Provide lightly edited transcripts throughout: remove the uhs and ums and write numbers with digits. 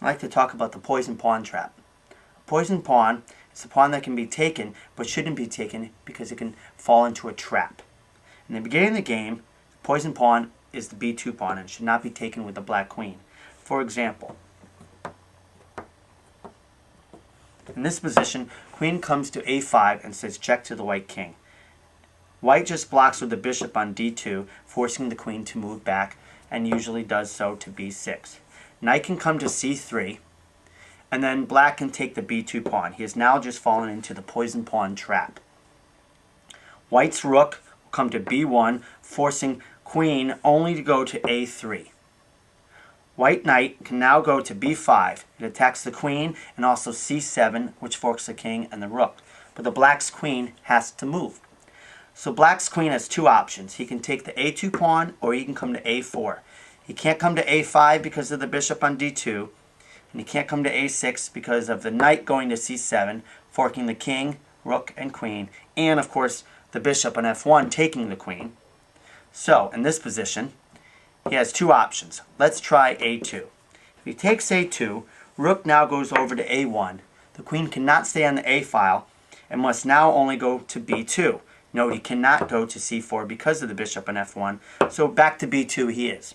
I'd like to talk about the poison pawn trap. A poison pawn is a pawn that can be taken but shouldn't be taken because it can fall into a trap. In the beginning of the game, the poison pawn is the b2 pawn and should not be taken with the black queen. For example, in this position, queen comes to a5 and says check to the white king. White just blocks with the bishop on d2, forcing the queen to move back, and usually does so to b6. Knight can come to c3, and then black can take the b2 pawn. He has now just fallen into the poison pawn trap. White's rook will come to b1, forcing queen only to go to a3. White knight can now go to b5. It attacks the queen, and also c7, which forks the king and the rook. But the black's queen has to move. So black's queen has two options. He can take the a2 pawn, or he can come to a4. He can't come to a5 because of the bishop on d2, and he can't come to a6 because of the knight going to c7, forking the king, rook, and queen, and of course the bishop on f1 taking the queen. So in this position, he has two options. Let's try a2. If he takes a2, rook now goes over to a1. The queen cannot stay on the a file and must now only go to b2. Note he cannot go to c4 because of the bishop on f1, so back to b2 he is.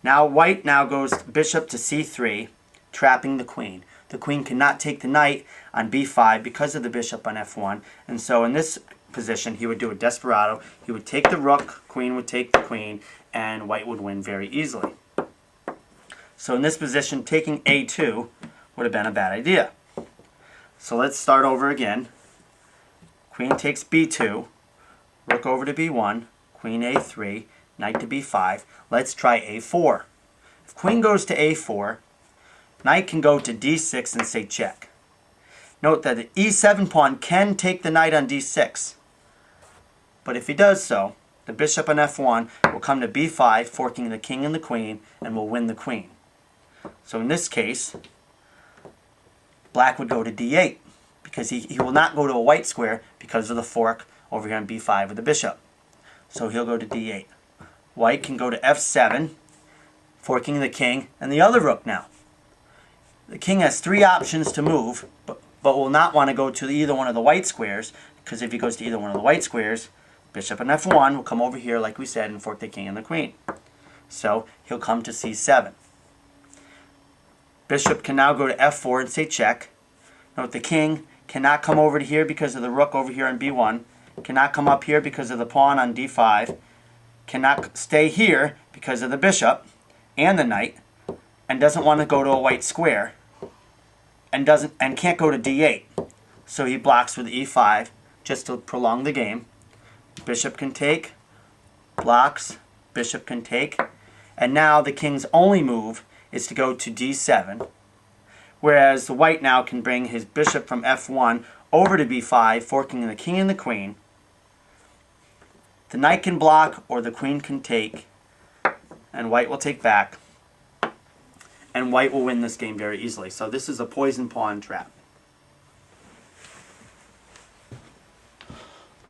Now white now goes bishop to c3, trapping the queen. The queen cannot take the knight on b5 because of the bishop on f1, and so in this position he would do a desperado. He would take the rook, queen would take the queen, and white would win very easily. So in this position, taking a2 would have been a bad idea. So let's start over again. Queen takes b2, rook over to b1, queen a3, knight to b5. Let's try a4. If queen goes to a4, knight can go to d6 and say check. Note that the e7 pawn can take the knight on d6. But if he does so, the bishop on f1 will come to b5, forking the king and the queen, and will win the queen. So in this case, black would go to d8, because he will not go to a white square because of the fork over here on b5 with the bishop. So he'll go to d8. White can go to f7, forking the king and the other rook now. The king has three options to move, but will not want to go to either one of the white squares, because if he goes to either one of the white squares, bishop on f1 will come over here, like we said, and fork the king and the queen. So he'll come to c7. Bishop can now go to f4 and say check. Note the king cannot come over to here because of the rook over here on b1. Cannot come up here because of the pawn on d5. Cannot stay here because of the bishop and the knight. And doesn't want to go to a white square. And can't go to d8. So he blocks with e5 just to prolong the game. Bishop can take, blocks, bishop can take, and now the king's only move is to go to d7, whereas the white now can bring his bishop from f1 over to b5, forking the king and the queen. The knight can block or the queen can take, and white will take back, and white will win this game very easily. So this is a poison pawn trap.